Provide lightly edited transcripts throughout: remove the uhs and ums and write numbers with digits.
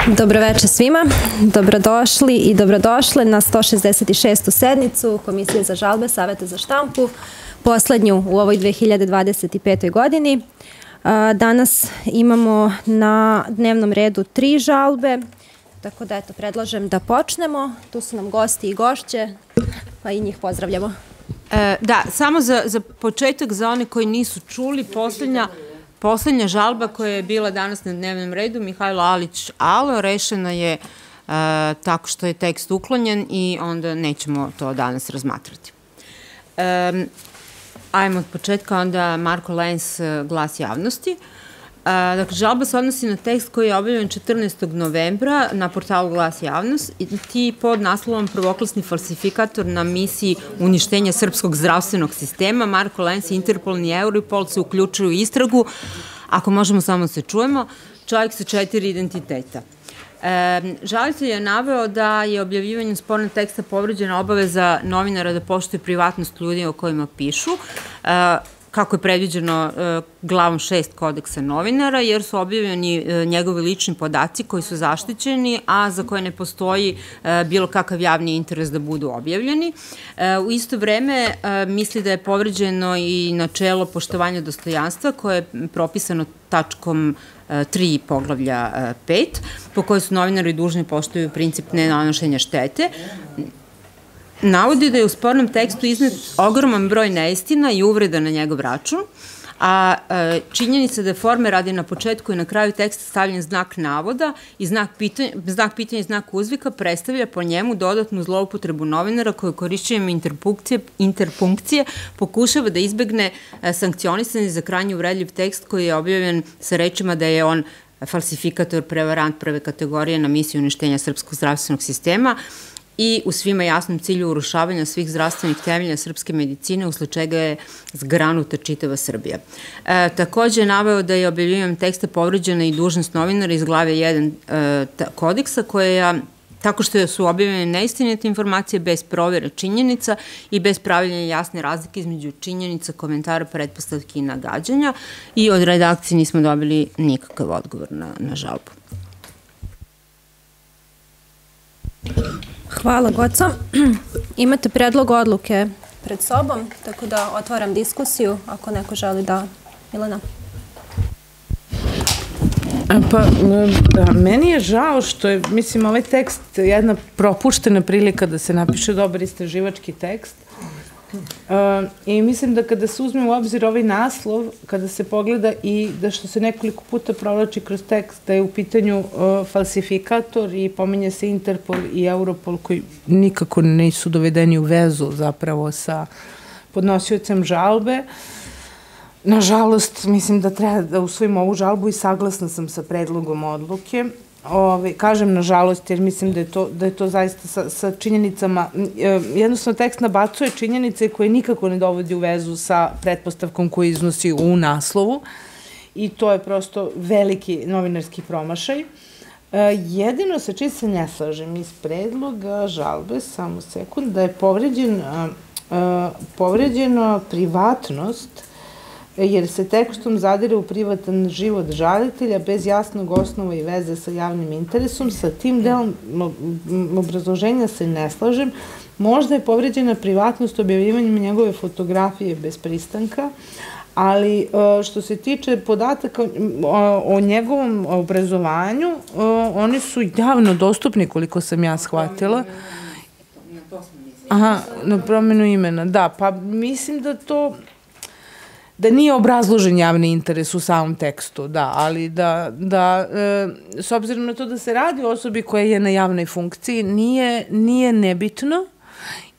Dobroveče svima, dobrodošli i dobrodošle na 166. sednicu Komisije za žalbe Saveta za štampu, poslednju u ovoj 2025. godini. Danas imamo na dnevnom redu 3 žalbe, tako da eto, predlažem da počnemo. Tu su nam gosti i gošće, pa i njih pozdravljamo. Da, samo za početak, za one koji nisu čuli, poslednja žalba koja je bila danas na dnevnom redu, Mihajlo Alić Alo, rešena je tako što je tekst uklonjen i onda nećemo to danas razmatrati. Ajmo od početka, onda Marko Lens, Glas javnosti. Dakle, žalba se odnosi na tekst koji je objavljen 14. novembra na portalu Glas javnosti pod naslovom Prvoklasni falsifikator na misiji uništenja srpskog zdravstvenog sistema. Marko Lens, Interpol i Europol se uključuju u istragu. Ako možemo samo se čujemo, čovjek sa 4 identiteta. Žalitelj je naveo da je objavljivanjem spornog teksta povređena obaveza novinara da poštuje privatnost ljudi o kojima pišu, kako je predviđeno glavom 6 kodeksa novinara, jer su objavljeni njegovi lični podaci koji su zaštićeni, a za koje ne postoji bilo kakav javni interes da budu objavljeni. U isto vreme misli da je povređeno i načelo poštovanja dostojanstva koje je propisano tačkom 3 poglavlja 5, po kojoj su novinari dužni poštuju princip nenanošenja štete. Navodi da je u spornom tekstu iznet ogroman broj neistina i uvreda na njegov račun, a činjenica da je forme radi na početku i na kraju teksta stavljen znak navoda i znak pitanja i znak uzvika predstavlja po njemu dodatnu zloupotrebu novinara koju korišćenjem interpunkcije pokušava da izbegne sankcionisanje za krajnje uvredljiv tekst koji je objavljen sa rečima da je on falsifikator, prevarant prve kategorije na misiju uništenja srpskog zdravstvenog sistema i u svima jasnom cilju urušavanja svih zdravstvenih temelja srpske medicine, usled čega je zgranuta čitava Srbija. Takođe je naveo da je objavljivanjem teksta povređena i dužnost novinara iz glave 1 kodeksa, koja tako što su objavljene neistinite informacije bez provjere činjenica i bez pravljenja jasne razlike između činjenica, komentara, pretpostavki i nagađanja, i od redakcije nismo dobili nikakav odgovor na žalbu. Hvala, Goco. Imate predlog odluke pred sobom, tako da otvaram diskusiju ako neko želi da... Milena? Pa, meni je žao što je, mislim, ovaj tekst jedna propuštena prilika da se napiše dobar istraživački tekst. I mislim da kada se uzme u obzir ovaj naslov, kada se pogleda i da što se nekoliko puta provlači kroz tekst, da je u pitanju falsifikator i pominje se Interpol i Europol koji nikako nisu dovedeni u vezu zapravo sa podnosiocem žalbe. Nažalost, mislim da treba da usvojimo ovu žalbu i saglasna sam sa predlogom odluke. Kažem nažalost jer mislim da je to zaista sa činjenicama, jednostavno tekst nabacuje činjenice koje nikako ne dovodi u vezu sa pretpostavkom koju iznosi u naslovu i to je prosto veliki novinarski promašaj. Jedino sa čim se ne slažem iz predloga žalbe, samo sekund, da je povređena privatnost jer se tekstom zadire u privatan život žalitelja bez jasnog osnova i veze sa javnim interesom. Sa tim delom obrazloženja se ne slažem. Možda je povređena privatnost objavljivanjem njegove fotografije bez pristanka, ali što se tiče podataka o njegovom obrazovanju, oni su javno dostupni koliko sam ja shvatila. Aha, na promenu imena, da, pa mislim da nije obrazložen javni interes u samom tekstu, da, ali da s obzirom na to da se radi o osobi koja je na javnoj funkciji, nije nebitno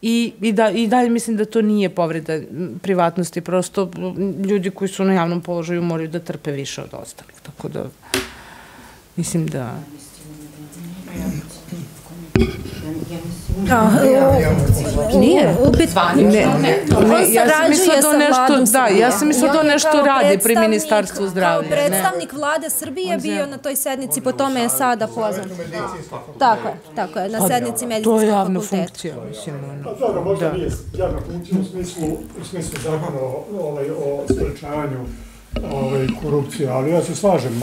i dalje mislim da to nije povreda privatnosti, prosto ljudi koji su na javnom položaju moraju da trpe više od ostalih, tako da mislim da... Nije? Ja sam mislila da nešto radi pri Ministarstvu zdravlja. Kao predstavnik vlade Srbije bio na toj sednici, po tome je sada poznat. Tako je, na sednici medicinskog fakulteta. To je javna funkcija, mislim. Dobro, možda nije javna funkcija u smislu zakona o sprečavanju korupcije, ali ja se slažem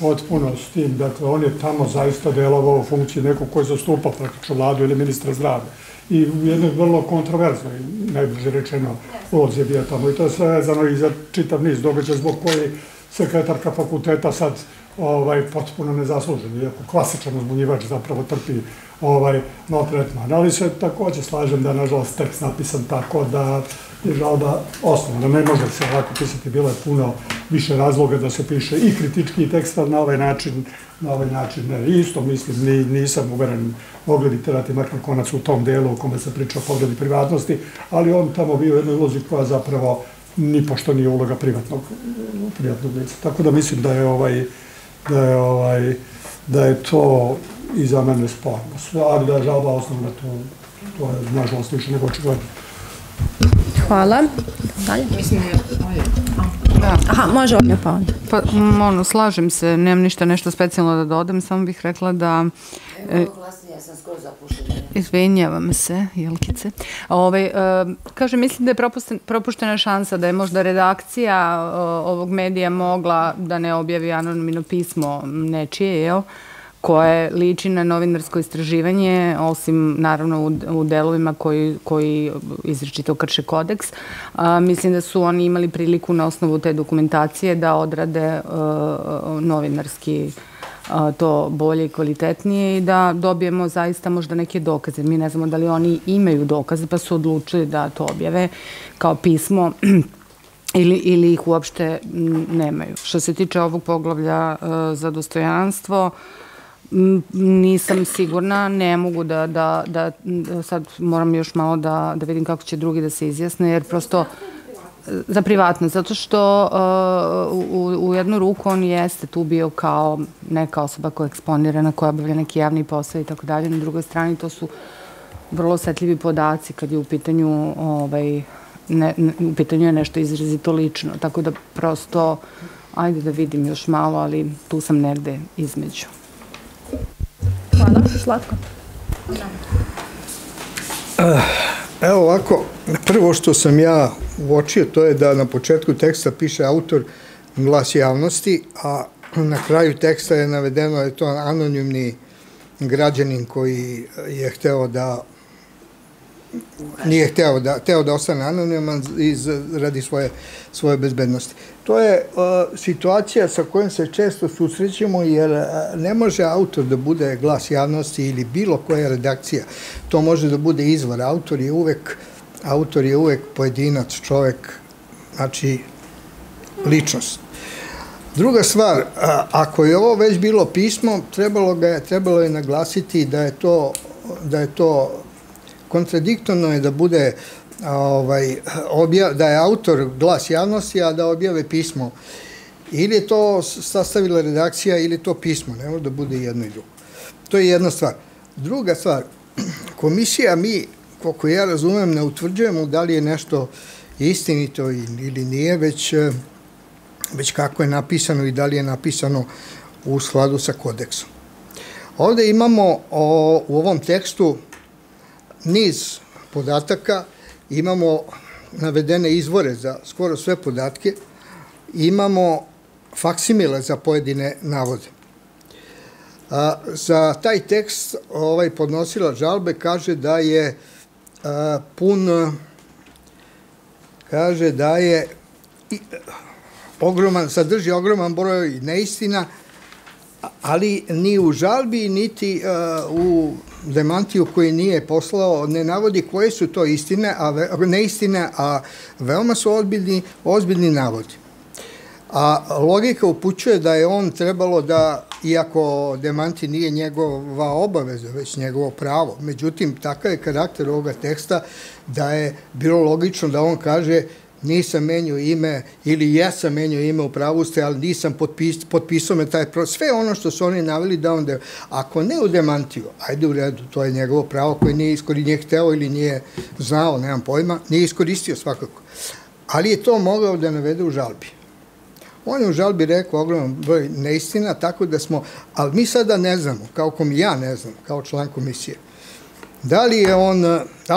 potpuno s tim. Dakle, on je tamo zaista delovao u funkciji nekog koji zastupa praktično vladu ili ministra zdravlja. I u jednoj vrlo kontroverznoj, najbliže rečeno, ulozi je bio tamo. I to je sve vezano i za čitav niz događaja zbog koji sekretarka fakulteta sad potpuno nezaslužen, iako klasičan uzbunjivač zapravo trpi maltretman. Ali se takođe slažem da je, nažalost, tekst napisan tako da je žalba osnovna. Ne može se ovako pisati, bilo je puno više razloga da se piše i kritički tekst, ali na ovaj način ne. Isto mislim, nisam uveren, mogli bi terati mrtvi konac u tom delu u kome se priča o povredi privatnosti, ali on tamo bio u jednoj ulozi koja zapravo nipošto nije uloga privatnog lica. Tako da mislim da je to i za mene sporno. Ali da je žalba osnovna, to je nažalost više nego očigledno. Hvala. Dalje? Mislim da je... Aha, može ovdje pa onda. Pa, slažem se, nemam ništa nešto specijalno da dodam, samo bih rekla da... Ja sam skoro zapuštena. Izvinjavam se, Jelkice. Kažem, mislim da je propuštena šansa da je možda redakcija ovog medija mogla da ne objavi anonimno pismo nečije, jel? Koje liči na novinarsko istraživanje, osim naravno u delovima koji izričito krše kodeks. Mislim da su oni imali priliku na osnovu te dokumentacije da odrade novinarski to bolje i kvalitetnije i da dobijemo zaista možda neke dokaze. Mi ne znamo da li oni imaju dokaze pa su odlučili da to objave kao pismo ili ih uopšte nemaju. Što se tiče ovog poglavlja za dostojanstvo, nisam sigurna, ne mogu da sad moram još malo da vidim kako će drugi da se izjasne, jer prosto za privatno, zato što u jednu ruku on jeste tu bio kao neka osoba koja je eksponirana, koja obavlja neki javni posao i tako dalje. Na drugoj strani to su vrlo osetljivi podaci kad je u pitanju u pitanju je nešto izrazito lično, tako da prosto ajde da vidim još malo, ali tu sam negde između. Hvala, Slatko. Evo ovako, prvo što sam ja uočio, to je da na početku teksta piše autor Glas javnosti, a na kraju teksta je navedeno da je to anonimni građanin koji je hteo da ostane anoniman radi svoje bezbednosti. To je situacija sa kojom se često susrećemo, jer ne može autor da bude glas javnosti ili bilo koja redakcija. To može da bude izvor. Autor je uvek pojedinac, čovek, znači ličnost. Druga stvar, ako je ovo već bilo pismo, trebalo je naglasiti da je to kontradiktorno je da bude da je autor glas javnosti, a da objave pismo. Ili je to sastavila redakcija ili je to pismo. Ne može da bude jedno i drugo. To je jedna stvar. Druga stvar, komisija, mi, koliko ja razumem, ne utvrđujemo da li je nešto istinito ili nije, već kako je napisano i da li je napisano u skladu sa kodeksom. Ovde imamo u ovom tekstu niz podataka, imamo navedene izvore za skoro sve podatke, imamo faksimile za pojedine navode. Za taj tekst podnosilac žalbe kaže da je sadrži ogroman broj neistina, ali ni u žalbi, niti u demantiju koji nije poslao, ne navodi koje su to neistine, a veoma su ozbiljni navodi. A logika upućuje da je on trebalo da, iako demanti nije njegova obaveza, već njegovo pravo, međutim, takav je karakter ovoga teksta da je bilo logično da on kaže nisam menjao ime ili jesam menjao ime, u pravu ste, ali nisam potpisao me taj prostor. Sve ono što su oni naveli da on ako ne u demantiju, ajde u redu, to je njegovo pravo koje nije hteo ili nije znao, nemam pojma, nije iskoristio svakako. Ali je to mogao da navede u žalbi. On je u žalbi rekao ogroman broj neistina, tako da ali mi sada ne znamo, ja ne znam, kao član komisije, da li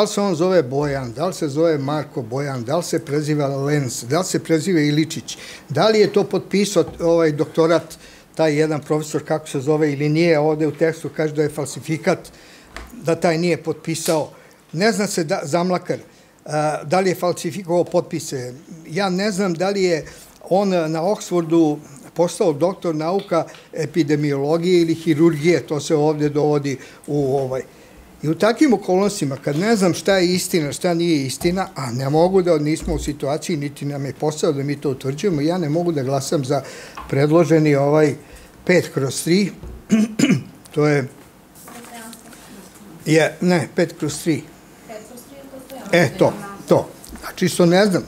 se on zove Bojan, da li se zove Marko Bojan, da li se preziva Lenz, da li se preziva Iličić, da li je to potpisao doktorat taj jedan profesor, kako se zove ili nije, ovde u tekstu kaže da je falsifikat, da taj nije potpisao. Ne zna se Zamlakar da li je falsifikovao potpise. Ja ne znam da li je on na Oxfordu postao doktor nauka epidemiologije ili hirurgije, to se ovde dovodi u ovaj. I u takvim okolnostima, kad ne znam šta je istina, šta nije istina, a ne mogu da nismo u situaciji, niti nam je posao da mi to utvrđujemo, ja ne mogu da glasam za predloženi 5/3, to je... Ne, 5/3. To. Znači što ne znam.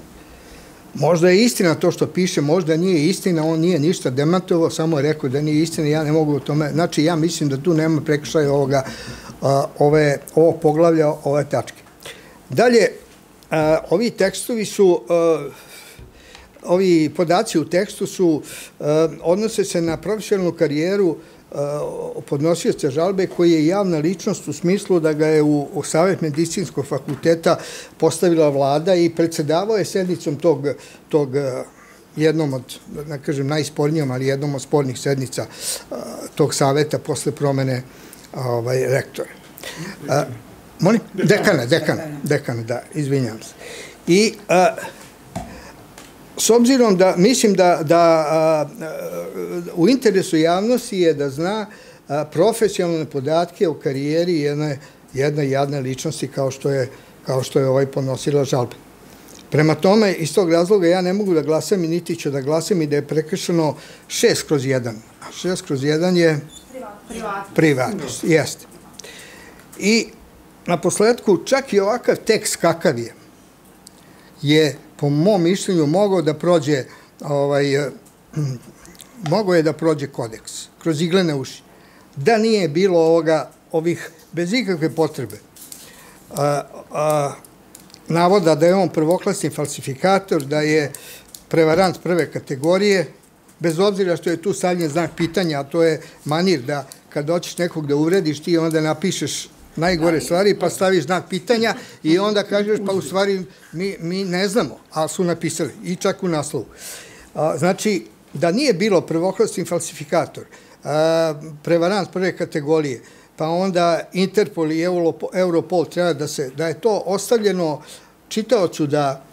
Možda je istina to što piše, možda nije istina, on nije ništa demantovao, samo je rekao da nije istina, ja ne mogu o tome, znači ja mislim da tu nema prekršaja ovog poglavlja, ove tačke. Dalje, ovi tekstovi su, ovi podaci u tekstu su, odnose se na profesionalnu karijeru podnosioca žalbe koji je javna ličnost u smislu da ga je u Savet medicinskog fakulteta postavila vlada i predsedavao je sednicom tog jednom od, da kažem, najspornijom, ali jednom od spornih sednica tog saveta posle promene rektora. Molim? Dekana, da, izvinjam se. I s obzirom da mislim da u interesu javnosti je da zna profesionalne podatke o karijeri jedne javne ličnosti kao što je podnosila žalbe. Prema tome, iz tog razloga ja ne mogu da glasam i niti ću da glasam i da je prekršeno 6/1. A 6/1 je privatnost. Jeste. I na posledku, čak i ovakav tekst kakav je po mom mišljenju mogao da prođe kodeks kroz iglene uši. Da nije bilo ovih, bez ikakve potrebe, navoda da je on prvoklasni falsifikator, da je prevarant prve kategorije, bez obzira što je tu stavljen znak pitanja, a to je manir da kad hoćeš nekog da uvrediš, ti onda napišeš najgore stvari, pa staviš znak pitanja i onda kažeš, pa u stvari mi ne znamo, ali su napisali, i čak u naslovu. Znači, da nije bilo prvoklasni falsifikator, prevarant prve kategorije, pa onda Interpol i Europol treba da je to ostavljeno čitaocu da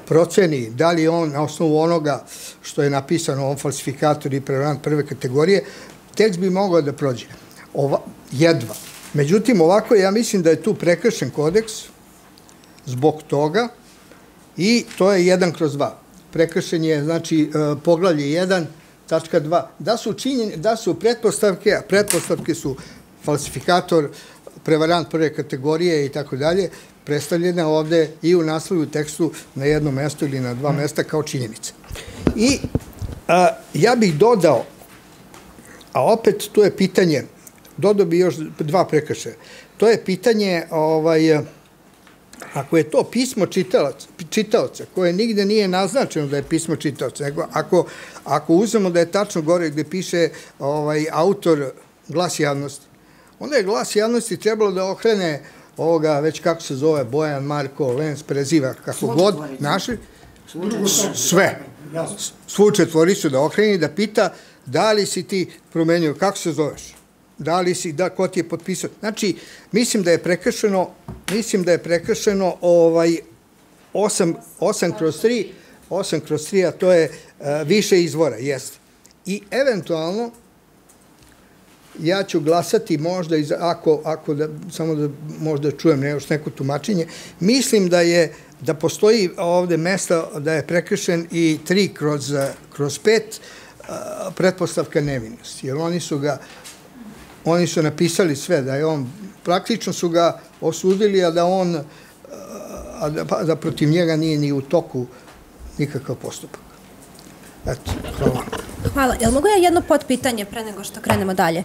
proceni da li on na osnovu onoga što je napisano on falsifikator i prevarant prve kategorije, tekst bi mogao da prođe. Jedva. Međutim, ovako ja mislim da je tu prekršen kodeks zbog toga i to je 1/2. Prekršen je, znači, poglavlje 1, tačka 2. Da su pretpostavke, a pretpostavke su falsifikator, prevarant prve kategorije i tako dalje, predstavljene ovde i u naslovu tekstu na jedno mesto ili na 2 mesta kao činjenica. I ja bih dodao, a opet tu je pitanje, dodao bi još 2 prekršaja. To je pitanje, ako je to pismo čitaoca, koje nigde nije naznačeno da je pismo čitaoca, nego ako uzmemo da je tačno gore gde piše autor Glas javnosti, onda je Glas javnosti trebalo da okrene već kako se zove, Bojan, Marko, Lenz, preziva, kako god, našli, sve. Svu četvoricu da okrene i da pita da li si ti promenio, kako se zoveš, da li si, ko ti je potpisao. Znači, mislim da je prekršeno 8/3, a to je više izvora, jeste. I eventualno, ja ću glasati možda, samo da možda čujem još neko tumačenje, mislim da postoji ovde mesta da je prekršen i 3/5 pretpostavka nevinosti, jer oni su napisali sve, da je on, praktično su ga osudili, a da protiv njega nije ni u toku nikakav postupak. Eto, hvala. Hvala. Jel mogu ja jedno potpitanje pre nego što krenemo dalje?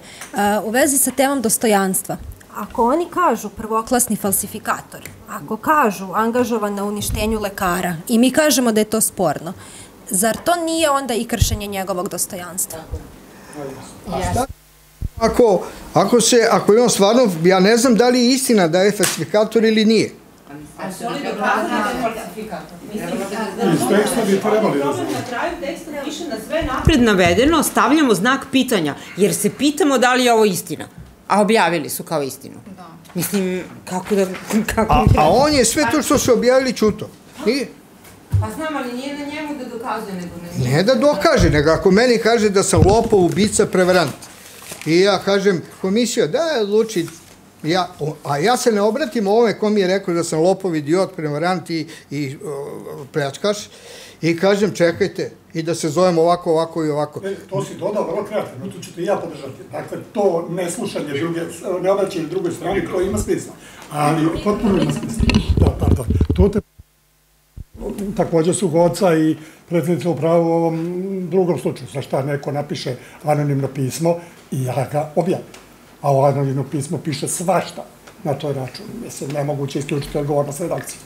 U vezi sa temom dostojanstva. Ako oni kažu prvoklasni falsifikator, ako kažu angažovan na uništenju lekara i mi kažemo da je to sporno, zar to nije onda i kršenje njegovog dostojanstva? Ako je on stvarno, ja ne znam da li je istina da je falsifikator ili nije. A su oni dokazali da je falsifikator. Iz teksta bi trebali da znamo. Na kraju teksta piše na sve napred navedeno, stavljamo znak pitanja, jer se pitamo da li je ovo istina. A objavili su kao istinu. Mislim, kako da... A on je sve to što su objavili čuto. Nije. Pa znam, ali nije na njemu da dokazuje, nego na njemu. Ne da dokaže, nego ako meni kaže da sam lopov, ubica, prevarant. I ja kažem, komisija, da je odluči, a ja se ne obratim ovome ko mi je rekao da sam lopov, idiot, prevarant i pljačkaš, i kažem, čekajte, i da se zovem ovako, ovako i ovako. To si dodao vrlo kreativno, tu ću te i ja podržati. Dakle, to neslušanje druge, ne obraćanje drugoj strani, to ima smisla. Ali potpuno ima smisla. Da, pardon. To te... Takođe su Goca i predsjednica upravo u ovom drugom slučaju. Za šta neko napiše anonimno pismo i ja ga objavim. A ovo anonimno pismo piše svašta na toj račun. Mislim, nemoguće isključiti odgovornost redakcije.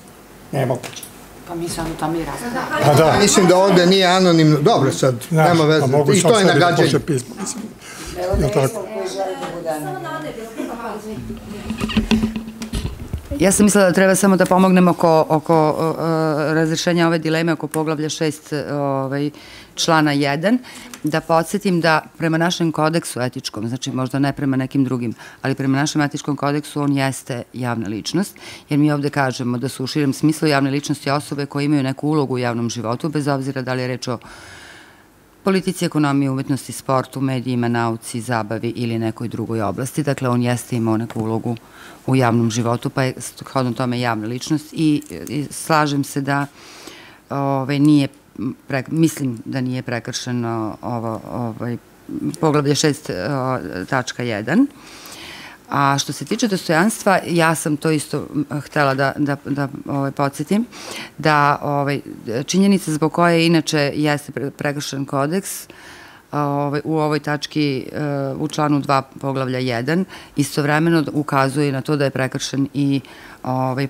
Nemoguće. Pa mi sad u tome i raspravljamo. Pa da. Mislim da ovde nije anonimno. Dobro, sad, nema veze. I to je nagađanje. Evo da je Islam koji želi da bude anonimno. Ja sam mislila da treba samo da pomognem oko razrešenja ove dileme oko poglavlja 6 člana 1, da podsjetim da prema našem kodeksu etičkom, znači možda ne prema nekim drugim, ali prema našem etičkom kodeksu on jeste javna ličnost, jer mi ovde kažemo da su u širem smislu javne ličnosti osobe koje imaju neku ulogu u javnom životu, bez obzira da li je reč o politici, ekonomiji, umetnosti, sportu, medijima, nauci, zabavi ili nekoj drugoj oblasti. Dakle, on jeste imao neku ulogu u javnom životu, pa je shodno tome javna ličnost i slažem se da nije, mislim da nije prekršeno poglavlje 6 tačka 1. A što se tiče dostojanstva, ja sam to isto htela da podsjetim, da činjenica zbog koje inače jeste prekršen kodeks u ovoj tački, u članu 2 poglavlja 1, istovremeno ukazuje na to da je prekršen i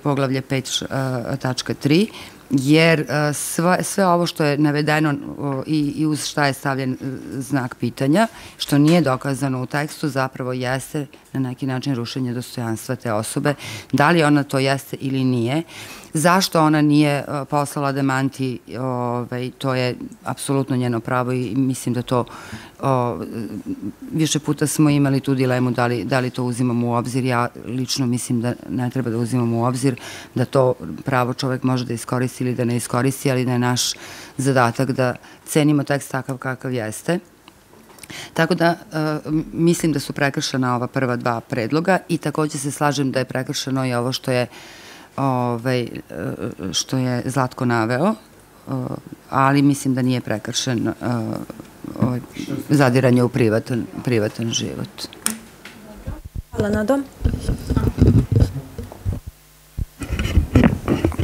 poglavlje 5 tačka 3, jer sve ovo što je navedeno i uz šta je stavljen znak pitanja, što nije dokazano u tekstu, zapravo jeste na neki način rušenje dostojanstva te osobe. Da li ona to jeste ili nije? Zašto ona nije poslala demanti, to je apsolutno njeno pravo i mislim da to više puta smo imali tu dilemu da li to uzimamo u obzir. Ja lično mislim da ne treba da uzimamo u obzir, da to pravo čovek može da iskoristi ili da ne iskoristi, ali da je naš zadatak da cenimo tekst takav kakav jeste. Tako da mislim da su prekršena ova prva dva predloga i takođe se slažem da je prekršeno i ovo što je Zlatko naveo, ali mislim da nije prekršen zadiranje u privatan život. Hvala, Nado.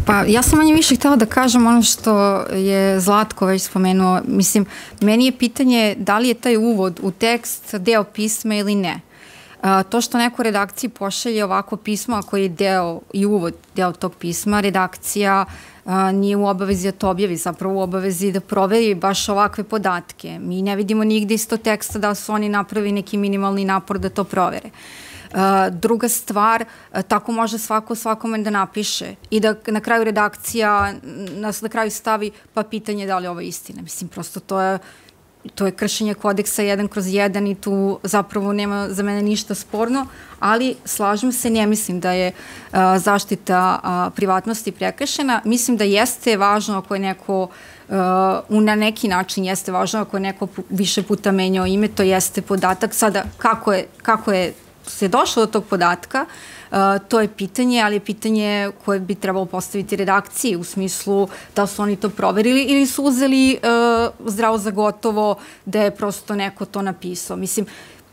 Pa ja sam manje više htela da kažem ono što je Zlatko već spomenuo. Mislim, meni je pitanje da li je taj uvod u tekst deo pisma ili ne. To što neko redakciji pošalje ovako pismo, ako je deo i uvod deo tog pisma, redakcija nije u obavezi da to objavi, zapravo u obavezi da proveri baš ovakve podatke. Mi ne vidimo nigde iz tog teksta da su oni napravili neki minimalni napor da to provere. Druga stvar, tako može svako svakome da napiše i da na kraju redakcija nas na kraju stavi pa pitanje da li je ovo istina. Mislim, prosto to je kršenje kodeksa 1/1 i tu zapravo nema za mene ništa sporno, ali slažem se, ne mislim da je zaštita privatnosti prekršena. Mislim da jeste važno ako je neko, na neki način jeste važno ako je neko više puta menjao ime, to jeste podatak. Sada, kako je se došlo do tog podatka, to je pitanje, ali je pitanje koje bi trebalo postaviti redakciji u smislu da su oni to proverili ili su uzeli zdravo za gotovo da je prosto neko to napisao. Mislim,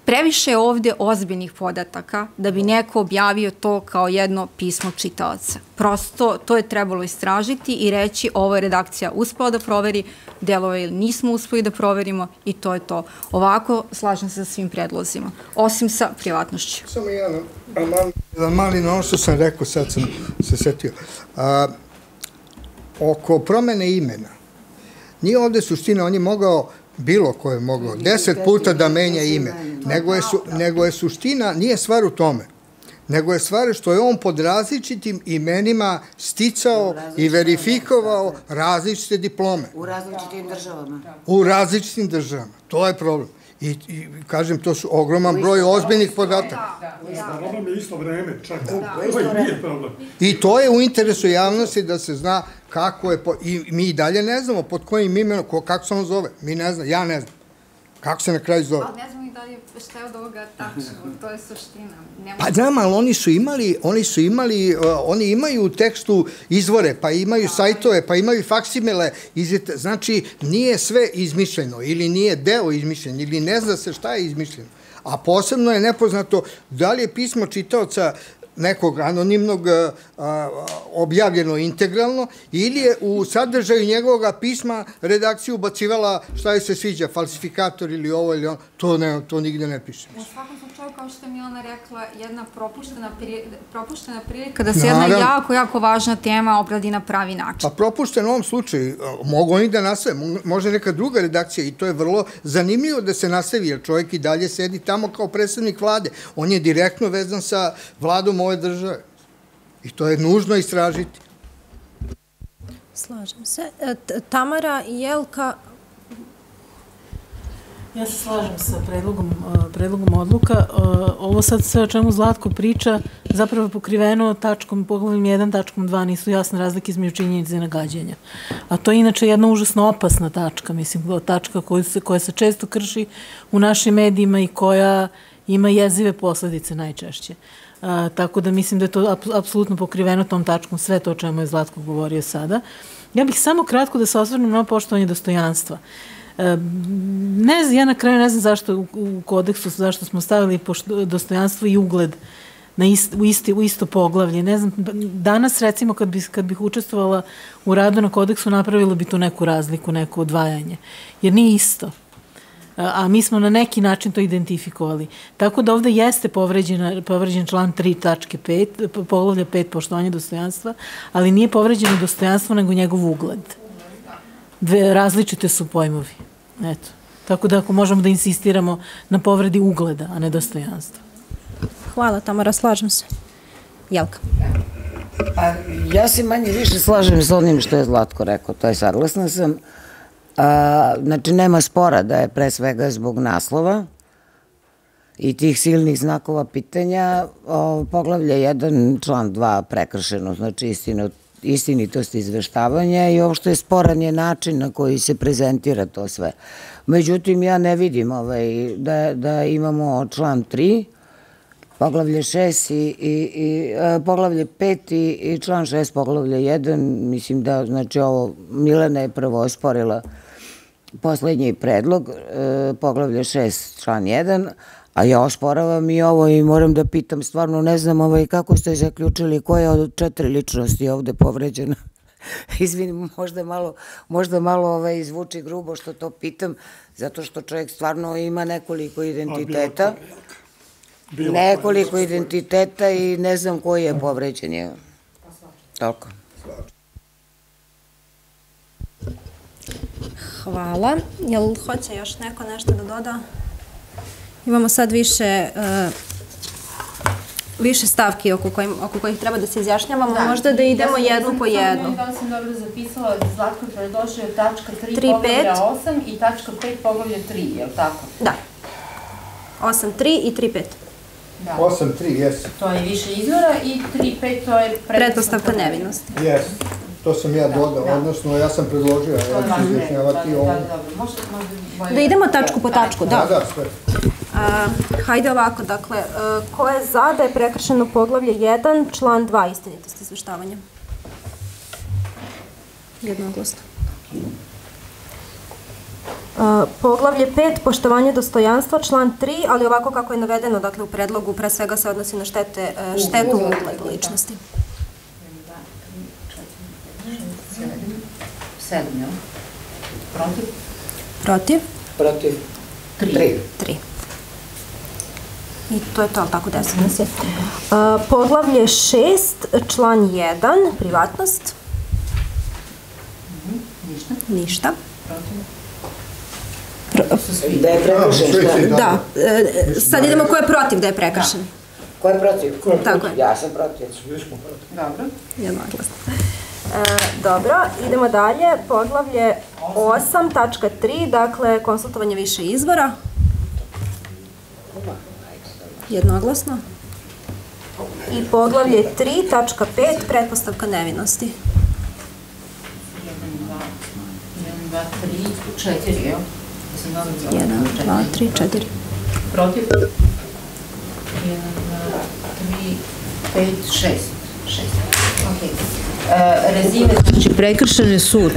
previše je ovde ozbiljnih podataka da bi neko objavio to kao jedno pismo čitaoca. Prosto to je trebalo istražiti i reći ovo je redakcija uspela da proveri, delove nismo uspeli da proverimo i to je to. Ovako slažem se sa svim predlozima, osim sa privatnošću. Samo jedan mali na ono što sam rekao, sad sam se setio. Oko promene imena, nije ovde suština, on je mogao, bilo ko je mogao, 10 puta da menja ime, nego je suština, nije stvar u tome, nego je stvar što je on pod različitim imenima sticao i verifikovao različite diplome. U različitim državama. U različitim državama. To je problem. I kažem, to su ogroman broj ozbiljnih podataka. Problem je isto vreme, čak. To nije problem. I to je u interesu javnosti da se zna kako je, i mi i dalje ne znamo pod kojim imenom, kako se on zove. Mi ne znam, ja ne znam. Kako se na kraju zove? Ali ne znam i da li je šta je od ovoga tačno, to je suština. Pa znam, ali oni imaju u tekstu izvore, pa imaju sajtove, pa imaju faksimile, znači nije sve izmišljeno ili nije deo izmišljen ili ne zna se šta je izmišljeno. A posebno je nepoznato da li je pismo čitaoca nekog anonimnog objavljeno integralno ili je u sadržaju njegovog pisma redakcija ubacivala šta joj se sviđa, falsifikator ili ovo ili ono, to nigde ne piše. U svakom slučaju, kao što je Milana rekla, jedna propuštena prilika da se jedna jako važna tema obradi na pravi način. Pa propušten u ovom slučaju, mogu oni da nastave, može neka druga redakcija i to je vrlo zanimljivo da se nastavi, jer čovjek i dalje sedi tamo kao predstavnik vlade. On je direktno vezan sa vladom ove države. I to je nužno istražiti. Slažem se. Tamara i Jelka... Ja se slažem sa predlogom odluka. Ovo sad sve o čemu Zlatko priča zapravo je pokriveno tačkom, poglavljem 1, tačkom 2, nisu jasne razlike između činjenice i nagađanja. A to je inače jedna užasno opasna tačka, mislim, tačka koja se često krši u našim medijima i koja ima jezive posledice najčešće. Tako da mislim da je to apsolutno pokriveno tom tačkom, sve to o čemu je Zlatko govorio sada. Ja bih samo kratko da se osvrnem na poštovanje dostojanstva. Ja na kraju ne znam zašto u kodeksu, zašto smo stavili dostojanstvo i ugled u isto poglavlje. Ne znam, danas recimo kad bih učestvovala u radu na kodeksu napravilo bi tu neku razliku, neko odvajanje. Jer nije isto. A mi smo na neki način to identifikovali. Tako da ovde jeste povređen član 3 tačke 5, poglavlja 5 poštovanje dostojanstva, ali nije povređeno dostojanstvo nego njegov ugled. Različite su pojmovi. Eto. Tako da ako možemo da insistiramo na povredi ugleda, a ne dostojanstva. Hvala, Tamara, slažem se. Jelka. Ja se manje više slažem s onim što je Zlatko rekao, to je saglasna sam. Znači, nema spora da je pre svega zbog naslova i tih silnih znakova pitanja poglavlje 1, član 2 prekršeno, znači istinitost izveštavanja i ovo što je sporan je način na koji se prezentira to sve. Međutim, ja ne vidim da imamo član 3, poglavlje 6 i poglavlje 5 i član 6 poglavlje 1, mislim da, znači ovo, Milena je prvo osporila poslednji predlog, poglavlje 6, član 1, a ja osporavam i ovo i moram da pitam, stvarno ne znam kako ste zaključili koja od 4 ličnosti je ovde povređena. Izvinim, možda malo zvuči grubo što to pitam, zato što čovjek stvarno ima nekoliko identiteta. Nekoliko identiteta i ne znam koji je povređen. Toliko. Hvala. Jel hoće još neko nešto da doda? Imamo sad više stavki oko kojih treba da se izjašnjavamo. Možda da idemo jednu po jednu. Da li sam dobro zapisala, Zlatko je predošao tačka 3 poglavlja 8 i tačka 5 poglavlja 3, je li tako? Da. 8.3 i 3.5. 8.3, jesu. To je više izvora i 3.5 to je pretpostavka nevinosti. Jesu. To sam ja dodao, odnosno ja sam predložio, ja ću izjašnjavati ovo. Da idemo tačku po tačku, da. Da, sve. Hajde ovako, dakle, ko je za da je prekršeno poglavlje 1, član 2, istinitost izveštavanja? Jednoglasno. Poglavlje 5, poštovanje dostojanstva, član 3, ali ovako kako je navedeno, dakle, u predlogu, pre svega se odnosi na štetu ugled ličnosti. 7, jel? Protiv? Protiv? Protiv. 3. I to je to, ali tako 10 nas je. Poglavlje 6, član 1, privatnost. Ništa. Da je prekršen, šta? Da. Sad idemo ko je protiv da je prekršen. Ko je protiv? Tako je. Ja sam protiv. Dobro. Jednoglasno. Dobro, idemo dalje. Poglavlje 8.3, dakle, konsultovanje više izvora. Jednoglasno. I poglavlje 3.5, pretpostavka nevinosti. 1, 2, 3, 4, jel? 1, 2, 3, 4. Protiv? 1, 2, 3, 5, 6. Ok. Rezime, znači prekršene su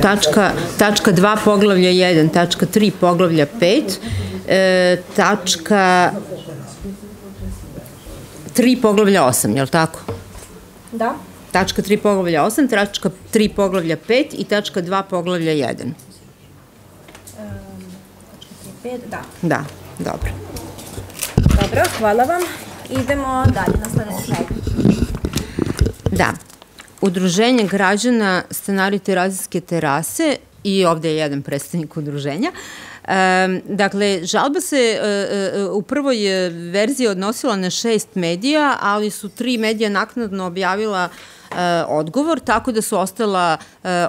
tačka 2 poglavlja 1, tačka 3 poglavlja 5, tačka 3 poglavlja 8, je li tako? Da. Tačka 3 poglavlja 8, tačka 3 poglavlja 5 i tačka 2 poglavlja 1. Tačka 3, 5, da. Da, dobro. Dobro, hvala vam. Idemo dalje na sledeću šalbu. Da. Udruženje građana stanari Terazijske terase i ovde je jedan predstavnik udruženja. Dakle, žalba se u prvoj verziji odnosila na 6 medija, ali su 3 medija naknadno objavila odgovor, tako da su ostala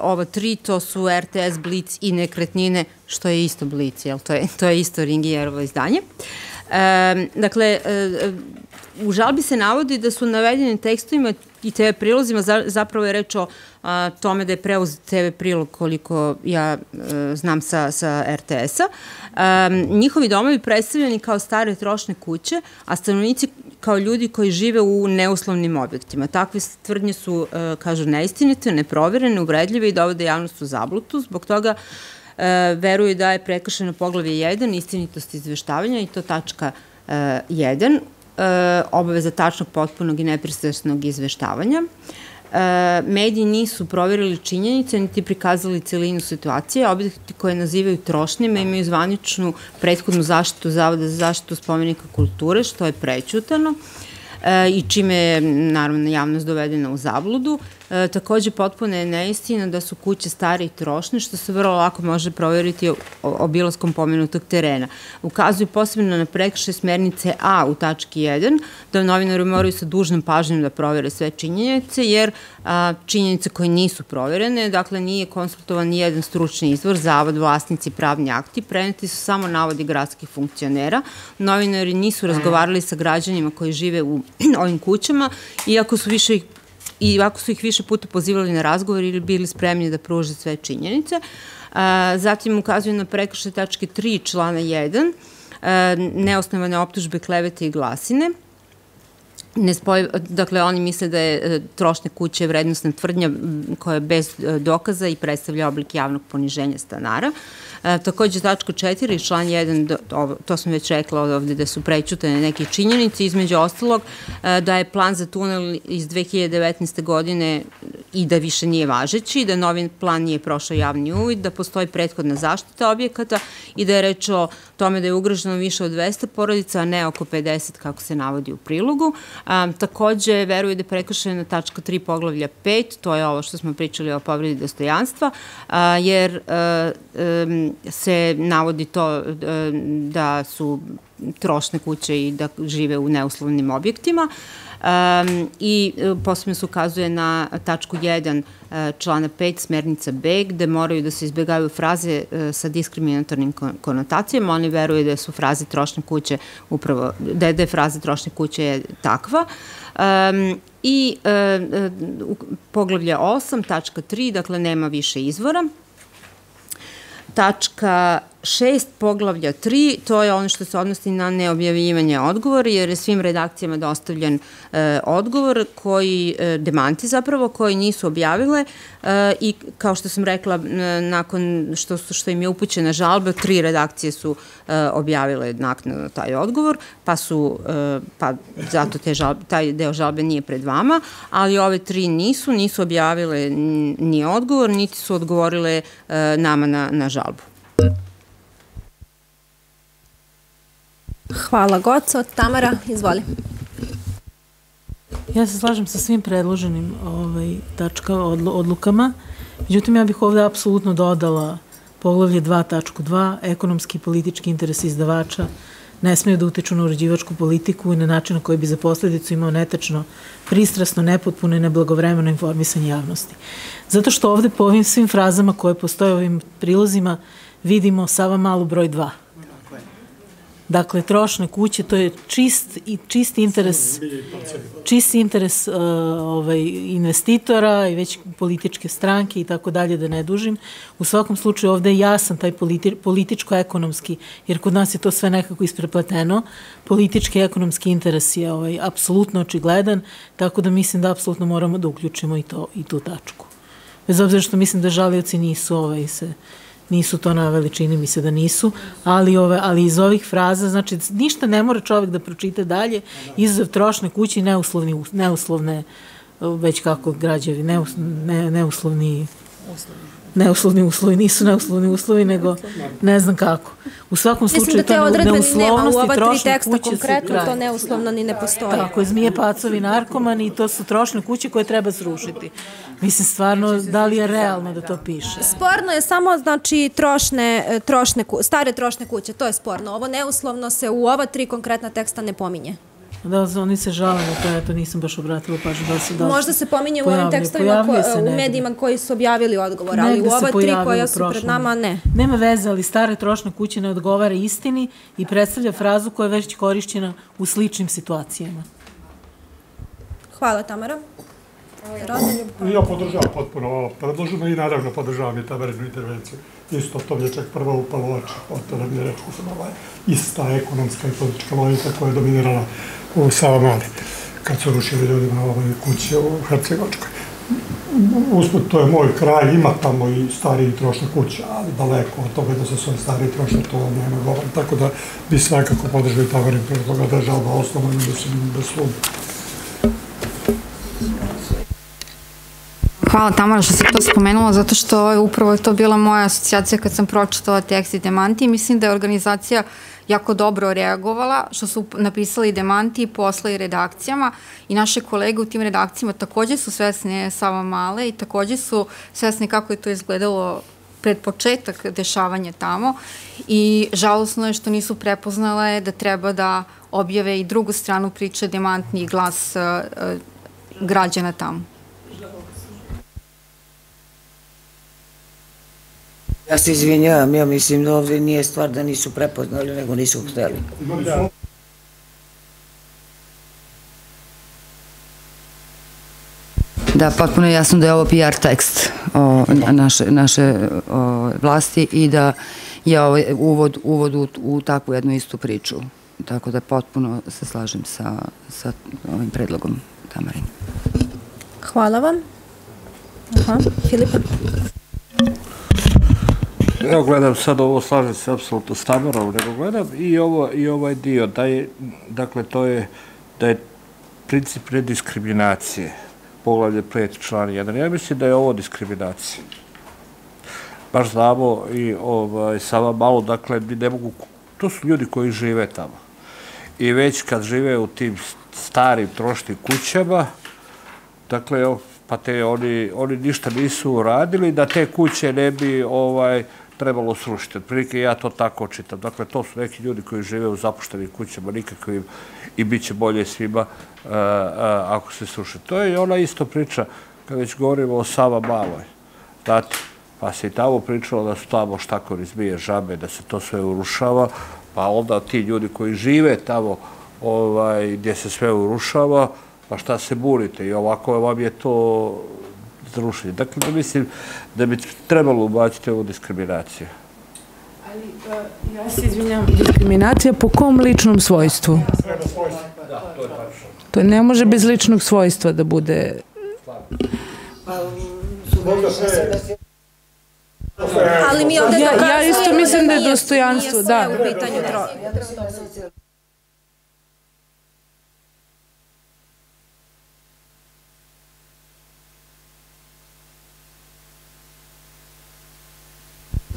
ova 3, to su RTS, Blic i Nekretnine, što je isto Blic, jel? To je isto Ringijerovo izdanje. Dakle, u žalbi se navodi da su navedeni tekstovima i TV prilozima, zapravo je reč o tome da je preuzet TV prilog koliko ja znam sa RTS-a. Njihovi domovi predstavljeni kao stare trošne kuće, a stanovnici kao ljudi koji žive u neuslovnim objektima. Takve tvrdnje su, kažu, neistinite, neproverene, uvredljive i dovode javnost u zabludu. Zbog toga veruju da je prekršeno poglavlje 1, istinitost izveštavanja, i to tačka 1, obaveza tačnog, potpunog i nepristrasnog izveštavanja. Mediji nisu proverili činjenice, niti prikazali celinu situacije. Objekti koje nazivaju trošnjima imaju zvaničnu prethodnu zaštitu Zavoda za zaštitu spomenika kulture, što je prećutano i čime je, naravno, javnost dovedena u zabludu. Takođe, potpuno je neistina da su kuće stare i trošne, što se vrlo lako može proveriti obilaskom pomenutog terena. Ukazuju posebno na prekršaj smernice A u tački 1, da novinari moraju sa dužnom pažnjom da provere sve činjenice, jer činjenice koje nisu proverene, dakle, nije konsultovan ni jedan stručni izvor, zavod, vlasnici, pravni akti, preneti su samo navodi gradskih funkcionera. Novinari nisu razgovarali sa građanima koji žive u ovim kućama, iako su ih više puta pozivali na razgovor ili bili spremni da pruže sve činjenice. Zatim ukazuju na prekršaj tačke 3 člana 1, neosnovane optužbe, klevete i glasine. Dakle, oni misle da je trošne kuće vrednostna tvrdnja koja je bez dokaza i predstavlja oblik javnog poniženja stanara. Takođe, tačka 4 i član 1, to sam već rekla ovde da su prećutane neke činjenice, između ostalog da je plan za tunel iz 2019. godine i da više nije važeći, da novi plan nije prošao javni uvid, da postoji prethodna zaštita objekata i da je reč o tome da je ugroženo više od 200 porodica, a ne oko 50 kako se navodi u prilogu. Takođe, veruje da je prekršena tačka 3 poglavlja 5, to je ovo što smo pričali o povredi dostojanstva, jer se navodi to da su trošne kuće i da žive u neuslovnim objektima. I posebno se ukazuje na tačku 1 člana 5 smernica B, gde moraju da se izbjegavaju fraze sa diskriminatornim konotacijama. Oni veruju da su fraze trošne kuće upravo, da je fraza trošne kuće takva. I poglavlje 8, tačka 3, dakle nema više izvora. Tačka 6, poglavlja 3, to je ono što se odnosi na neobjavljivanje odgovora, jer je svim redakcijama dostavljen odgovor koji, demanti zapravo, koji nisu objavile i kao što sam rekla, nakon što im je upućena žalba, 3 redakcije su objavile naknadno taj odgovor, pa zato taj deo žalbe nije pred vama, ali ove 3 nisu objavile ni odgovor, niti su odgovorile nama na žalbu. Hvala, Goco. Tamara, izvoli. Ja se slažem sa svim predloženim odlukama, međutim ja bih ovde apsolutno dodala poglavlje 2.2, ekonomski i politički interes izdavača ne smeju da utiču na uređivačku politiku i na način na koji bi za posledicu imao netačno, pristrasno, nepotpuno i neblagovremeno informisanje javnosti. Zato što ovde po ovim svim frazama koje postoje u ovim prilozima vidimo Savamalu broj 2. Dakle, trošne kuće, to je čisti interes investitora i već političke stranke i tako dalje, da ne dužim. U svakom slučaju ovde je jasan taj političko-ekonomski, jer kod nas je to sve nekako isprepleteno, politički i ekonomski interes je apsolutno očigledan, tako da mislim da apsolutno moramo da uključimo i tu tačku. Bez obzira što mislim da žalioci nisu to naveli, čini mi se da nisu, ali iz ovih fraza, znači ništa ne mora čovjek da pročita dalje, izuzev trošne kuće i neuslovne, već kako građevi, neuslovni uslovi, nisu neuslovni uslovi, nego ne znam kako. U svakom slučaju to neuslovnosti, trošne kuće su kraj. To neuslovno ni ne postoji. Tako je, zmije, pacovi, narkomani i to su trošne kuće koje treba srušiti. Mislim, stvarno, da li je realno da to piše? Sporno je samo, znači, stare trošne kuće, to je sporno. Ovo neuslovno se u ova 3 konkretna teksta ne pominje. Da, oni se žale na to, ja to nisam baš obratila pažnju. Možda se pominje u ovim tekstovima, u medijima koji su objavili odgovor, ali u ova 3 koja su pred nama, ne. Nema veze, ali stare trošne kuće ne odgovara istini i predstavlja frazu koja je već korišćena u sličnim situacijama. Hvala, Tamara. Ja podržavam potpuno ovo predloženo i naravno podržavam i Tamarinu intervenciju. Isto to mi je čak prvo upalo oči, od mi je reč ista ekonomska i politička logika koja je dominirala u Savamali, kad su rušili ljudima kuće u Hercegovačkoj. Usput, to je moj kraj, ima tamo i stariji trošne kuće, ali daleko od toga da se svoje stariji trošne, to nema govor. Tako da bi svakako podržali Tamarin predloga da je žalba osnovna i bez sluma. Hvala, Tamara, što si to spomenula, zato što upravo je to bila moja asocijacija kad sam pročitala tekst i demanti. Mislim da je organizacija jako dobro reagovala, što su napisali demanti i poslali redakcijama i naše kolege u tim redakcijama takođe su svesne Savamale i takođe su svesne kako je to izgledalo pred početak dešavanja tamo i žalosno je što nisu prepoznale da treba da objave i drugu stranu priče, demantni glas građana tamo. Ja se izvinjavam, ja mislim da ovdje nije stvar da nisu prepoznali, nego nisu hteli. Da, potpuno je jasno da je ovo PR tekst naše vlasti i da je ovo uvod u takvu jednu istu priču. Tako da potpuno se slažem sa ovim predlogom Tamarin. Hvala vam. Filipa. Evo gledam sad ovo, slažem se apsolutno s Tamarom, nego gledam i ovaj dio, dakle to je da je princip nediskriminacije, poglavlje 5 član 1. Ja mislim da je ovo diskriminacija. Baš znamo i sama malo, dakle, ne mogu, to su ljudi koji žive tamo. I već kad žive u tim starim trošnim kućama, dakle, pa oni ništa nisu uradili, da te kuće ne bi trebalo srušiti. Otprilike ja to tako čitam. Dakle, to su neki ljudi koji žive u zapuštenim kućama, nikakvim, i bit će bolje svima ako se sruši. To je ona isto priča, kad već govorimo o Savamaloj. Znate, pa se i tamo pričalo da su tamo štakori, zmije, žabe, da se to sve urušava, pa onda ti ljudi koji žive tamo gdje se sve urušava, pa šta se bunite i ovako vam je to zrušenje. Dakle, mislim da bi trebalo ubaciti ovu diskriminaciju. Ali ja se izvinjam, diskriminacija po kom ličnom svojstvu? To ne može bez ličnog svojstva da bude... Ali mi ovdje dokazujemo... Ja isto mislim da je dostojanstvo, da. Nije sve u pitanju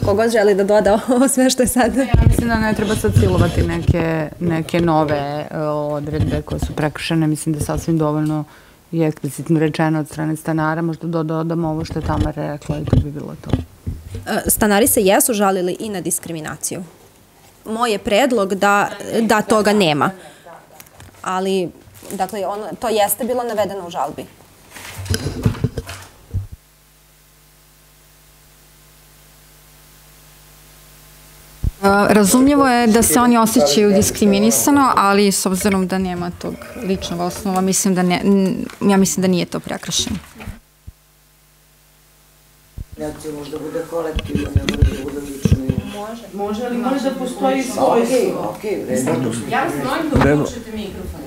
Kogod želi da doda ovo sve što je sad... Ja mislim da ne treba sad silovati neke nove odredbe koje su prekršene. Mislim da je sasvim dovoljno i eksplicitno rečeno od strane stanara. Možda dodamo ovo što je Tamara rekla i to bi bilo to. Stanari se jesu žalili i na diskriminaciju. moj je predlog da toga nema. Ali, dakle, to jeste bilo navedeno u žalbi. Razumljivo je da se oni osjećaju diskriminisano, ali s obzirom da nema tog ličnog osnova, ja mislim da nije to prekršeno. Reakcija možda bude kolektivna, ne može da bude lično. Može, ali može da postoji svojstvo. Uključite mikrofon.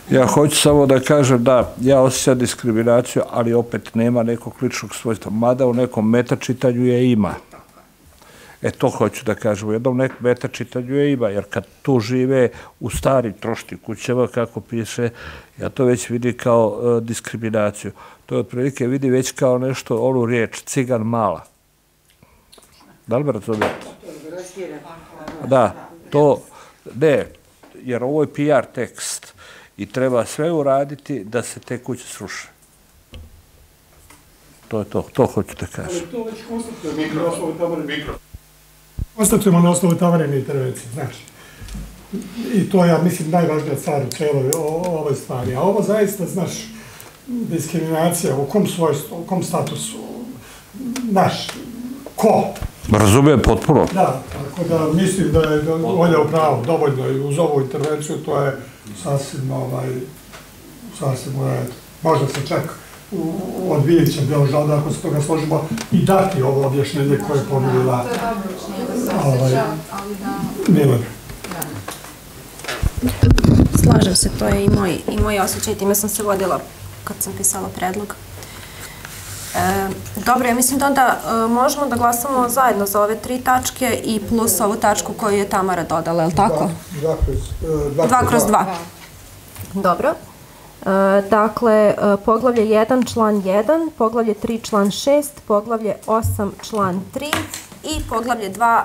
Ja hoću samo da kažem da ja osjećam diskriminaciju, ali opet nema nekog ličnog svojstva. Mada u nekom metačitanju je ima. To hoću da kažem. U jednom nekom metačitanju je ima, jer kad tu žive u starim trošnim kućama, kako piše, ja to već vidim kao diskriminaciju. To je otprilike vidi već kao nešto, onu riječ, cigan mala. Da li me razumijete? Da, to, ne, jer ovo je PR tekst i treba sve uraditi da se te kuće sruše. To je to hoću da kažem. Ali to već konstatujemo na osnovu tavanene intervencije, znači. I to je, ja mislim, najvažnija stvar u celoj ovoj stvari. A ovo zaista, znaš, diskriminacija, u kom svojstvu, u kom statusu, znaš, ko? Razumijem potpuno. Da, tako da mislim da je Olja upravo dovoljno i uz ovu intervenciju, to je sasvim u redu. Možda se čak od Bilića bilo žal da ako se toga složimo i dati ovo objašnjenje koje je pomenula Milena. Slažem se, to je i moj osjećaj, time sam se vodila kad sam pisala predlog. Dobro, ja mislim da onda možemo da glasamo zajedno za ove 3 tačke i plus ovu tačku koju je Tamara dodala, je li tako? 2/2. Dobro. Dakle, poglavlje 1, član 1, poglavlje 3, član 6, poglavlje 8, član 3 i poglavlje 2,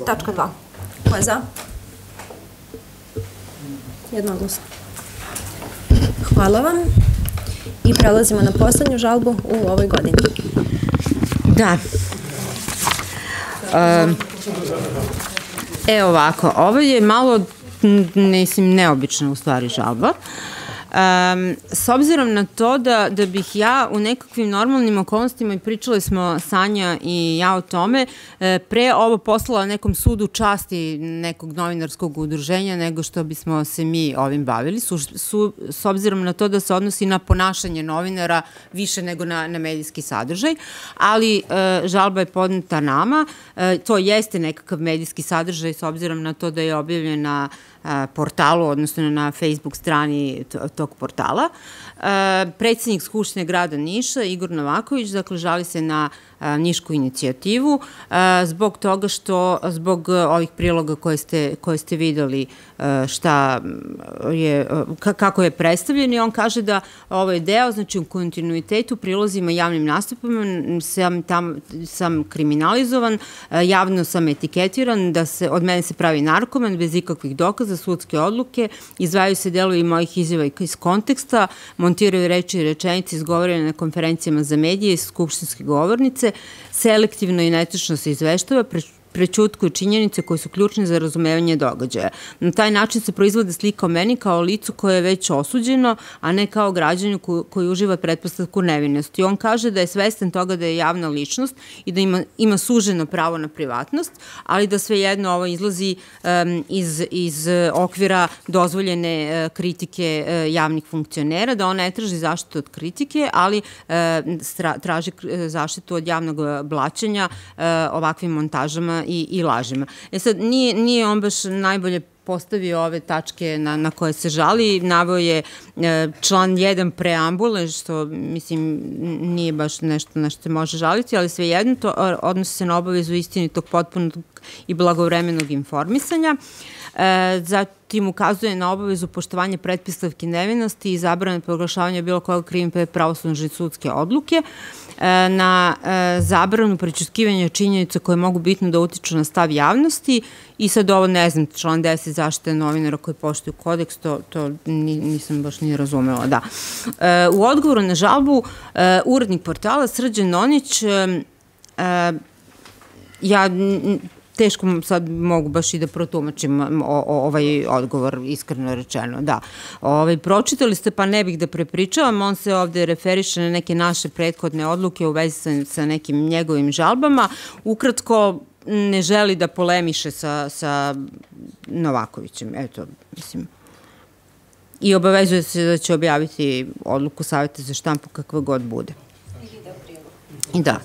tačka 2. Ko je za? Jednoglasno. Hvala vam. I prelazimo na poslednju žalbu u ovoj godini. Da. Ovako, ovo je malo, neobična u stvari žalba. S obzirom na to da bih ja u nekakvim normalnim okolnostima, i pričali smo Sanja i ja o tome, pre ovo poslala nekom sudu časti nekog novinarskog udruženja nego što bismo se mi ovim bavili, s obzirom na to da se odnosi na ponašanje novinara više nego na medijski sadržaj, ali žalba je podneta nama, to jeste nekakav medijski sadržaj s obzirom na to da je objavljen na portalu, odnosno na Facebook strani tog portala. Predsjednik Skupštine grada Niša, Igor Novaković, dakle, žali se na Nišku inicijativu zbog toga što, zbog ovih priloga koje ste videli kako je predstavljen, i on kaže da ovo je deo, znači u kontinuitetu prilozima javnim nastupima sam kriminalizovan, javno sam etiketiran, da od mene se pravi narkoman bez ikakvih dokaza, sudske odluke, izdvajaju se delovi mojih izjava iz konteksta, montiraju reči i rečenice izgovorene na konferencijama za medije iz skupštinske govornice, selektivno i netačno se izveštava, prećutkuju činjenice koje su ključne za razumevanje događaja. Na taj način se proizvode slika o meni kao licu koje je već osuđeno, a ne kao građanju koji uživa pretpostavku nevinosti. On kaže da je svestan toga da je javna ličnost i da ima suženo pravo na privatnost, ali da svejedno ovo izlazi iz okvira dozvoljene kritike javnih funkcionera, da on ne traži zaštitu od kritike, ali traži zaštitu od javnog blaćenja ovakvim montažama i lažima. Sad, nije on baš najbolje postavio ove tačke na koje se žali, naveo je član 1 preambule, što, mislim, nije baš nešto na što se može žaliti, ali svejedno to odnosi se na obavezu istinitog, potpunog i blagovremenog informisanja. Zatim ukazuje na obavezu poštovanja pretpostavki nevinosti i zabrane proglašavanja bilo koga krivim pre pravosnažne sudske odluke, na zabranu prećutkivanja činjenica koje mogu bitno da utiču na stav javnosti i sad ovo, ne znam, član 10 zaštite novinara koji poštuju kodeks, to nisam baš ni razumela, da. U odgovoru na žalbu urednik portala Srđan Nonić, ja teško sad mogu baš i da protumačim ovaj odgovor, iskreno rečeno, da. Pročitali ste, pa ne bih da prepričavam, on se ovde referiše na neke naše prethodne odluke u vezi sa nekim njegovim žalbama. Ukratko, ne želi da polemiše sa Novakovićem, eto, mislim. I obavezuje se da će objaviti odluku Saveta za štampu kakva god bude. I da.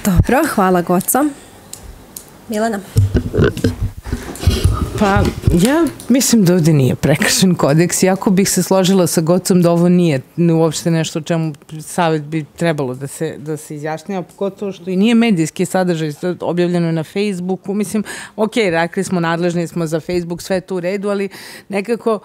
Dobro, hvala Goco. Milena? Pa, ja mislim da ovde nije prekršen kodeks, iako bih se složila sa Gocom da ovo nije uopšte nešto o čemu Savet bi trebalo da se izjašnjava, pogotovo što i nije medijski sadržaj, objavljeno je na Facebooku, mislim, ok, rekli smo, nadležni smo za Facebook, sve to u redu, ali nekako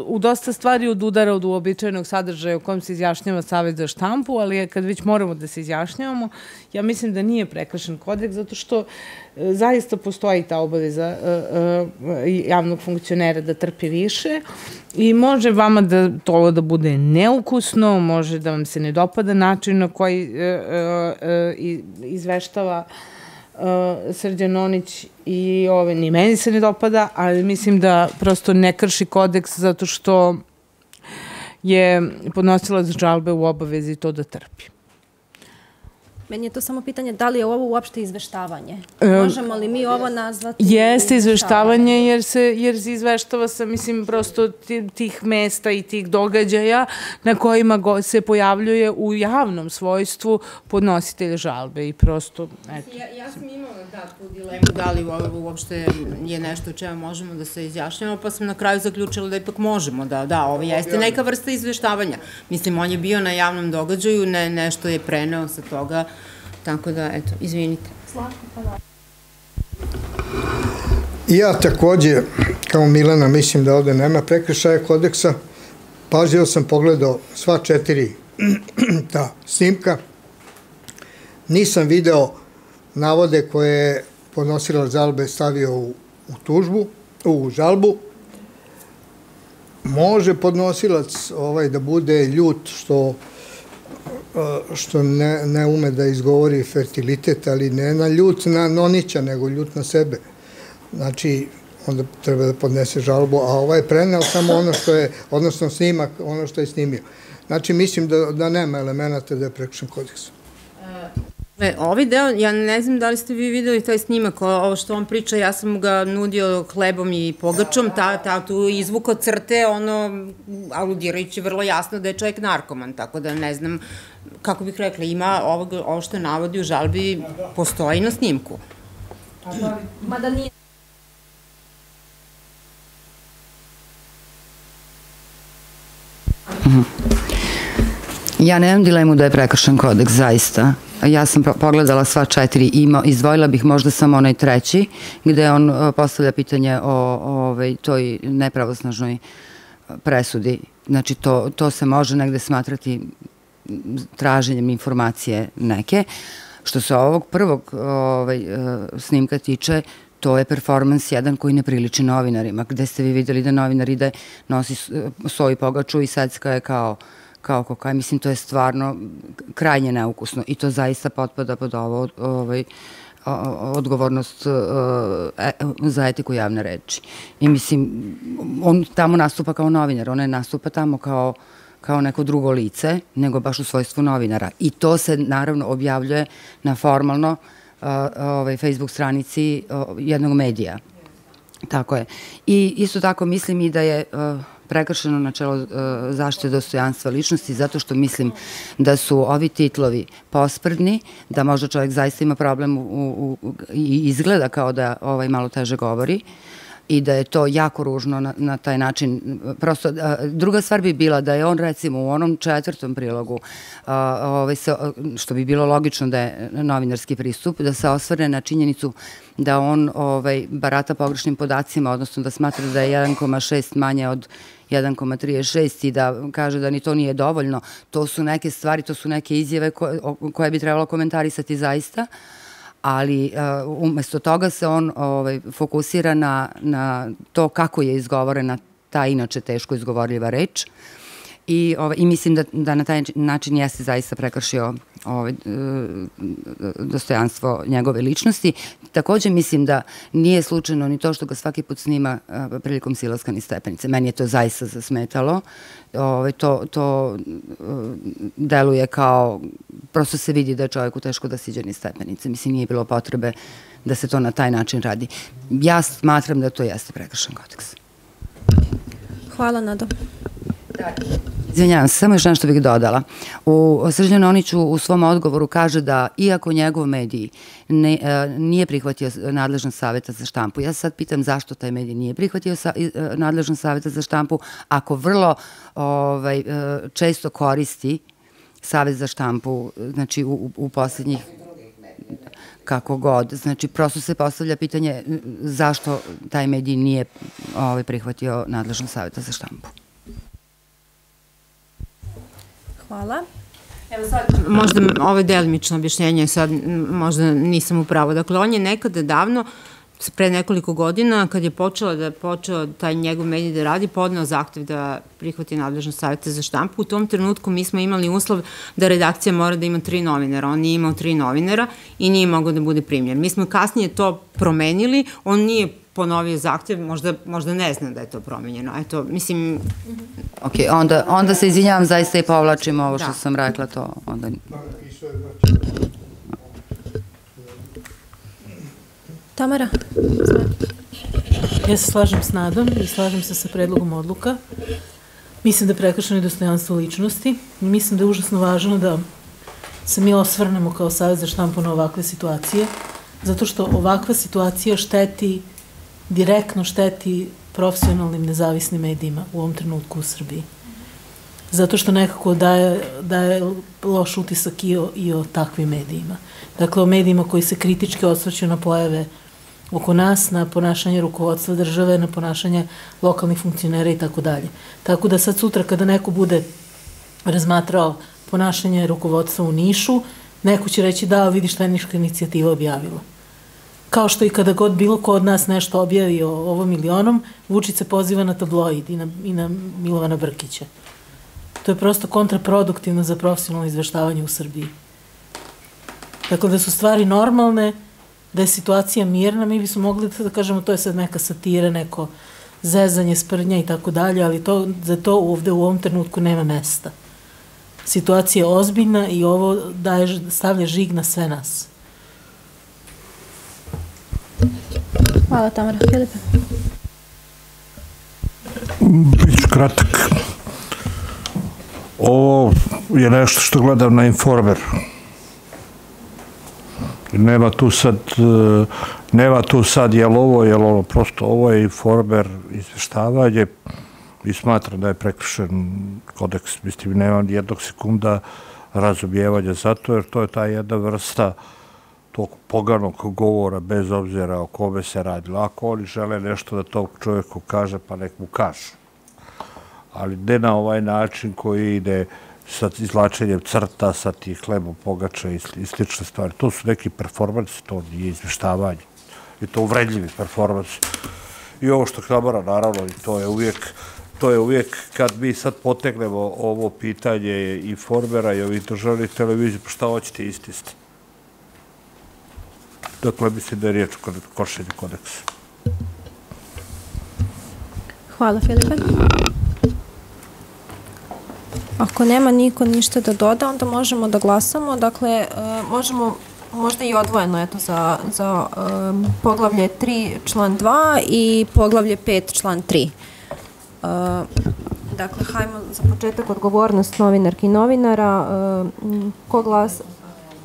u dosta stvari od udara od uobičajenog sadržaja u kojem se izjašnjava Savet za štampu, ali kad već moramo da se izjašnjavamo, ja mislim da nije prekršen kodeks, zato što zaista postoji ta obaveza javnog funkcionera da trpi više i može vama to da bude neukusno, može da vam se ne dopada način na koji izveštava Srđan Nonić i ni meni se ne dopada, ali mislim da prosto ne krši kodeks zato što je podnosilac žalbe u obavezi to da trpi. Meni je to samo pitanje da li je ovo uopšte izveštavanje. Možemo li mi ovo nazvati? Jeste izveštavanje jer se izveštava sa, mislim, prosto tih mesta i tih događaja na kojima se pojavljuje u javnom svojstvu podnositelj žalbe i prosto, eto. Ja sam imala tu dilemu da li ovo uopšte je nešto o čemu možemo da se izjašnjamo, pa sam na kraju zaključila da ipak možemo, da, ovo jeste neka vrsta izveštavanja. Mislim, on je bio na javnom događaju, nešto je preneo sa toga. Tako da, eto, izvinite. Ja takođe, kao Milena, mislim da ovde nema prekršaja kodeksa. Pažljivo sam pogledao sva 4 ta snimka. Nisam video navode koje je podnosilac žalbe stavio u tužbu, u žalbu. Može podnosilac da bude ljut što ne ume da izgovori fertilitet, ali ne na ljut na Nonića, nego ljut na sebe. Znači, onda treba da podnese žalbu, a ovaj je preneo samo ono što je, odnosno snimak, ono što je snimio. Znači, mislim da nema elemenata da je prekršen kodeks. Ovaj deo, ja ne znam da li ste vi videli taj snimak, ovo što on priča, ja sam ga nudio hlebom i pogačom, tu izvuko crte, aludirajući vrlo jasno da je čovjek narkoman, tako da ne znam, kako bih rekla, ima ovo što navodi u žalbi, postoji na snimku. Mada nije. Ja nemam dilemu da je prekršen kodeks, zaista. Ja sam pogledala sva 4, izdvojila bih možda samo onaj 3, gde on postavlja pitanje o toj nepravosnažnoj presudi. Znači, to se može negde smatrati traženjem informacije neke. Što se ovog prvog snimka tiče, to je performans jedan koji ne priliči novinarima. Gde ste vi videli da novinar ide, nosi soju pogaču i secka je kao kokaj. Mislim, to je stvarno krajnje neukusno i to zaista potpada pod ovo odgovornost za etiku javne reči. I mislim, on tamo nastupa kao novinar, on ne nastupa tamo kao neko drugo lice, nego baš u svojstvu novinara. I to se naravno objavljuje na formalno Facebook stranici jednog medija. Tako je. I isto tako mislim i da je prekršeno načelo zaštite dostojanstva ličnosti, zato što mislim da su ovi titlovi posprdni, da možda čovjek zaista ima problem i izgleda kao da malo teže govori i da je to jako ružno na taj način. Prosto, druga stvar bi bila da je on recimo u onom 4. prilogu, što bi bilo logično da je novinarski pristup, da se osvrne na činjenicu da on barata pogrešnim podacima, odnosno da smatra da je 1,6 manje od 1,36 i da kaže da ni to nije dovoljno. To su neke stvari, to su neke izjave koje bi trebalo komentarisati zaista, ali umesto toga se on fokusira na to kako je izgovorena ta inače teško izgovorljiva reč I mislim da na taj način jeste zaista prekršio dostojanstvo njegove ličnosti. Takođe mislim da nije slučajno ni to što ga svaki put snima prilikom silaska niz stepenice. Meni je to zaista zasmetalo. To deluje kao, prosto se vidi da je čovjeku teško da siđe niz stepenice. Mislim, nije bilo potrebe da se to na taj način radi. Ja smatram da to jeste prekršen kodeks. Hvala, Nado. Izvinjavam se, samo još nešto bih dodala. Srđan Onić u svom odgovoru kaže da iako njegov medij nije prihvatio nadležnost Saveta za štampu, ja sad pitam zašto taj medij nije prihvatio nadležnost Saveta za štampu ako vrlo često koristi Savet za štampu, znači u poslednjih kako god. Znači, prosto se postavlja pitanje zašto taj medij nije prihvatio nadležnost Saveta za štampu. Hvala. Evo sad, možda ovo je delimično objašnjenje, sad možda nisam u pravu. Dakle, on je nekada davno, pre nekoliko godina, kad je počeo taj njegov medij da radi, podneo zahtev da prihvati nadležnost Saveta za štampu. U tom trenutku mi smo imali uslov da redakcija mora da ima 3 novinara. On nije imao 3 novinara i nije mogao da bude primljen. Mi smo kasnije to promenili, on nije ponovio zahtev, možda ne zna da je to promenjeno. Eto, mislim... Ok, onda se izvinjavam, zaista i povlačim ovo što sam rekla, to onda... Tamara? Ja se slažem s Nadom i slažem se sa predlogom odluka. Mislim da je prekršeno dostojanstvo ličnosti i mislim da je užasno važno da se mi osvrnemo kao Savet za štampu na ovakve situacije, zato što ovakva situacija direktno šteti profesionalnim nezavisnim medijima u ovom trenutku u Srbiji. Zato što nekako daje loš utisak i o takvim medijima. Dakle, o medijima koji se kritički osvrću na pojave oko nas, na ponašanje rukovodstva države, na ponašanje lokalnih funkcionera i tako dalje. Tako da sad sutra kada neko bude razmatrao ponašanje rukovodstva u Nišu, neko će reći da, vidi šta je Niška inicijativa objavila. Kao što i kada god bilo ko od nas nešto objavi o ovom ili onom, Vučić se poziva na tabloid i na Milovana Brkića. To je prosto kontraproduktivno za profesionalno izveštavanje u Srbiji. Dakle, da su stvari normalne, da je situacija mirna, mi bismo mogli da kažemo to je sad neka satira, neko zezanje, sprdnja i tako dalje, ali za to ovde u ovom trenutku nema mesta. Situacija je ozbiljna i ovo stavlja žig na sve nas. Hvala, Tamara. Filipe? Biću kratak. Ovo je nešto što gledam na Informer. Nema tu sad jel ovo, prosto ovo je Informer izveštavanje i smatram da je prekršen kodeks. Mislim, nema jednog sekunda razumijevanja zato, jer to je ta jedna vrsta tog poganog govora, bez obzira o kome se radilo. Ako oni žele nešto da tog čovjeku kaže, pa nek mu kažu. Ali ne na ovaj način koji ide sa izlačenjem crta, sa tih hlebom pogača i slične stvari. To su neki performansi, to nije izveštavanje. I to uvredljivi performansi. I ovo što Tamara, naravno, to je uvijek kad mi sad potegnemo ovo pitanje Informera i ovih državnih televizija, pa šta hoćete ististe? Dakle, mislim da je riječ o kršenju kodeksa. Hvala, Filipe. Ako nema niko ništa da doda, onda možemo da glasamo. Dakle, možemo možda i odvojeno eto, za poglavlje 3 član 2 i poglavlje 5 član 3. Dakle, hajmo za početak odgovornost novinarki i novinara. Ko glasa?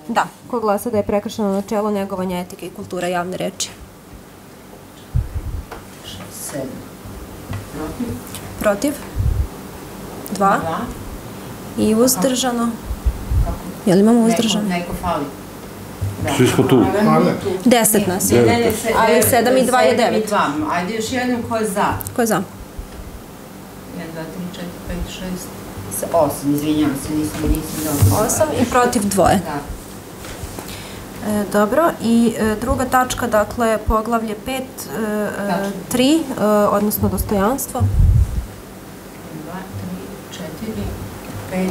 Da, ko glasa da je prekršeno načelo negovanja etike i kultura javne reči? 7. Protiv? 2. I uzdržano? Je li imamo uzdržano? Neko fali. Svi smo tu. 10 nas je. Ali 7 i 2 je 9. Ajde još jednom, ko je za? Ko je za? 1, 2, 3, 4, 5, 6, 8, izvinjam se, nisam dobro. 8 i protiv 2. Da. Dobro, i druga tačka, dakle, poglavlje 5, 3, odnosno dostojanstvo. 2, 3, 4, 5,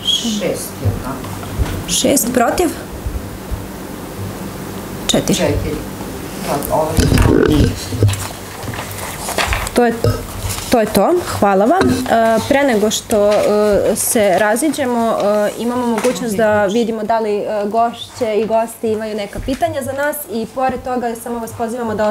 6, je li tako? 6 protiv? 4. 4. To je to. Hvala vam. Pre nego što se raziđemo, imamo mogućnost da vidimo da li gošće i gosti imaju neka pitanja za nas i pored toga samo vas pozivamo da